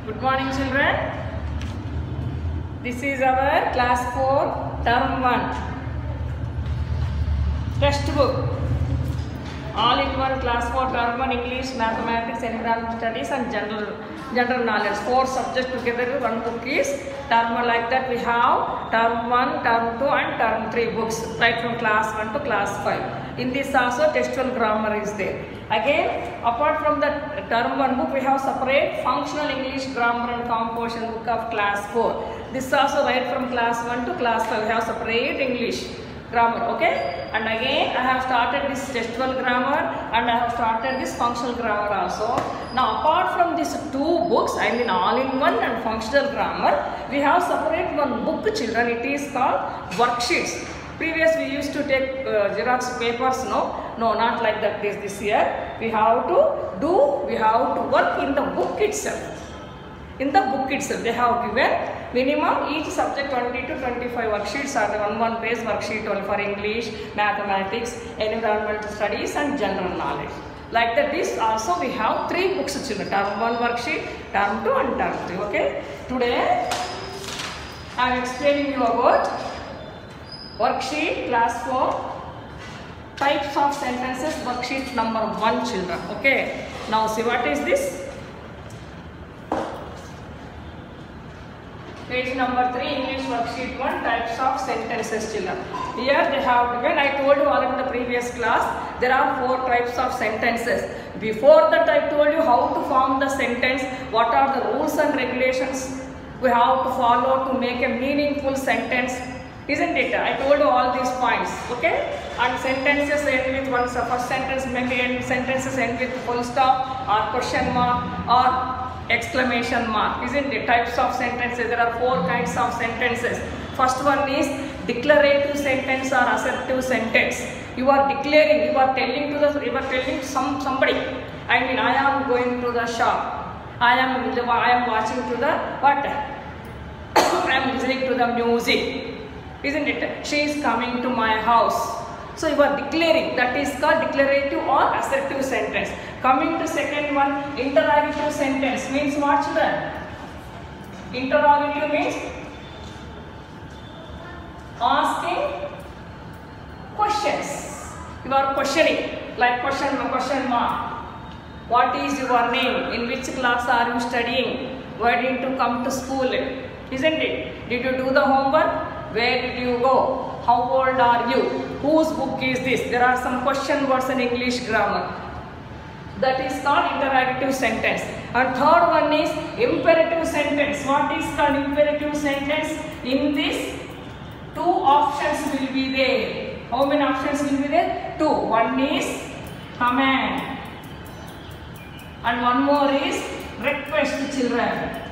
Good morning, children. This is our class 4 term 1 textbook. All in one class 4 term 1 English, mathematics, environmental studies and general knowledge. 4 subjects together. One book is term 1. Like that we have term 1, term 2 and term 3 books right from class 1 to class 5. In this also textual grammar is there. Again, apart from the term 1 book, we have separate functional English grammar and composition book of class 4. This also right from class 1 to class 5. We have separate English grammar. Okay. And again, I have started this textual grammar and I have started this functional grammar also. Now, apart from these 2 books, I mean all-in-one and functional grammar, we have separate one book, children. It is called worksheets. Previous we used to take Xerox papers, no, not like that. This year we have to work in the book itself. In the book itself, they have given minimum each subject 20 to 25 worksheets are the one page worksheet only for English, mathematics, environmental studies and general knowledge. Like that, this also we have 3 books, children. Term 1 worksheet, term 2 and term 3. Okay. Today I am explaining you about worksheet class 4 types of sentences, worksheet number 1, children. Okay. Now see what is this? Page number 3, English worksheet 1, types of sentences, children. Here they have given, I told you all in the previous class, there are 4 types of sentences. Before that I told you how to form the sentence, what are the rules and regulations we have to follow to make a meaningful sentence. Isn't it? I told you all these points. Okay. And sentences end with one first sentence, maybe sentences end with full stop or question mark or exclamation mark. Isn't it? Types of sentences. There are 4 kinds of sentences. First one is declarative sentence or assertive sentence. You are declaring, you are telling somebody. I mean, I am going to the shop. I am watching to the what? I am listening to the music. Isn't it? She is coming to my house. So you are declaring. That is called declarative or assertive sentence. Coming to second one, interrogative sentence means what, children? Interrogative means asking questions. You are questioning, like question mark. What is your name? In which class are you studying? Why didn't you come to school? Isn't it? Did you do the homework? Where did you go? How old are you? Whose book is this? There are some question words in English grammar. That is called interrogative sentence. And third one is imperative sentence. What is called imperative sentence? In this, 2 options will be there. How many options will be there? 2. One is command. And one more is request, children.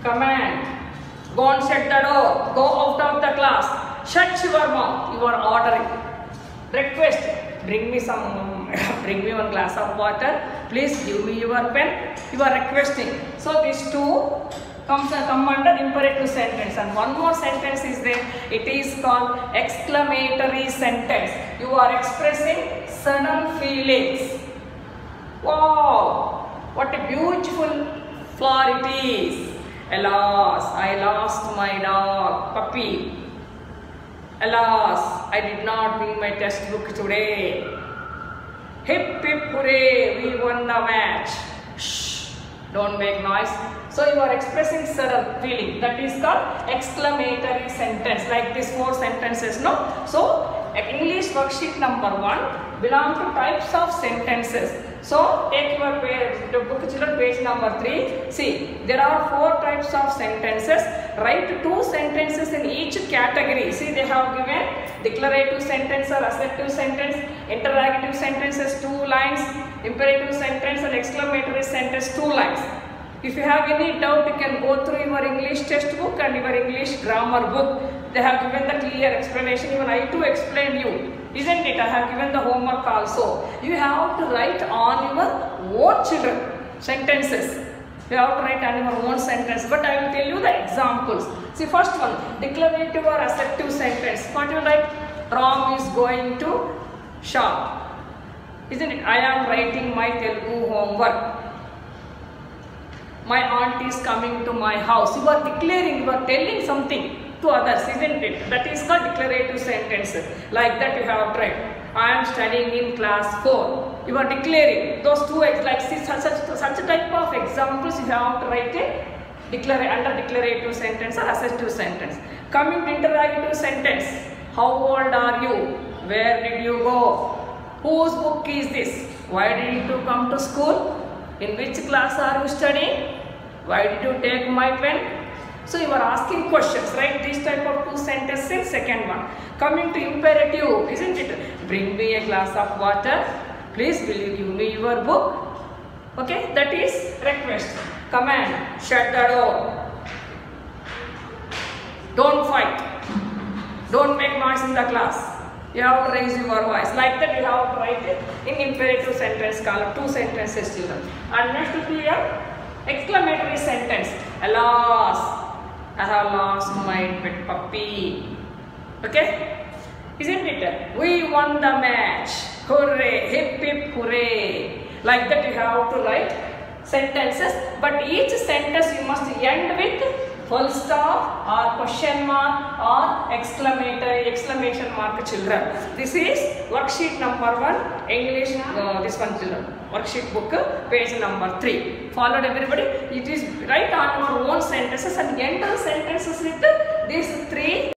Command. Go and shut the door. Go out of the class. Shut your mouth. You are ordering. Request. Bring me one glass of water. Please give me your pen. You are requesting. So these 2 come under imperative sentence. And one more sentence is there. It is called exclamatory sentence. You are expressing sudden feelings. Wow! What a beautiful flower it is. Alas, I lost my dog, puppy. Alas, I did not bring my textbook today. Hip hip hooray, we won the match. Shh, don't make noise. So you are expressing sudden feeling. That is called exclamatory sentence. Like these 4 sentences, no? So English worksheet number 1 belong to types of sentences. So take your page, the book, children, page number 3. See, there are 4 types of sentences. Write 2 sentences in each category. See, they have given declarative sentence or assertive sentence, interrogative sentences 2 lines, imperative sentence and exclamatory sentence 2 lines. If you have any doubt, you can go through your English textbook and your English grammar book. They have given the clear explanation. Even I too explained you. Isn't it? I have given the homework also. You have to write on your own, children, sentences. You have to write on your own sentence. But I will tell you the examples. See, first one, declarative or assertive sentence. What you write? Ram is going to shop. Isn't it? I am writing my Telugu homework. My aunt is coming to my house. You are declaring, you are telling something to others, isn't it? That is called declarative sentence. Like that you have tried. I am studying in class 4. You are declaring those two, like such a type of examples you have to write under declarative sentence or assertive sentence. Coming to interrogative sentence. How old are you? Where did you go? Whose book is this? Why did you come to school? In which class are you studying? Why did you take my pen? So you are asking questions, right? This type of two sentences. Second one. Coming to imperative, isn't it? Bring me a glass of water. Please, will you give me your book? Okay, that is request. Command, shut the door. Don't fight. Don't make noise in the class. You have to raise your voice. Like that you have to write it in imperative sentence column. Two sentences children. And next to here, exclamatory sentence. Alas, I have lost my pet puppy. Okay? Isn't it? We won the match. Hooray, hip hip hooray. Like that you have to write sentences. But each sentence you must end with full stop or question mark or exclamation mark children. This is worksheet number 1, English, this one children. Worksheet book, page number 3. Followed everybody? It is write on your own sentences and end the sentences with these 3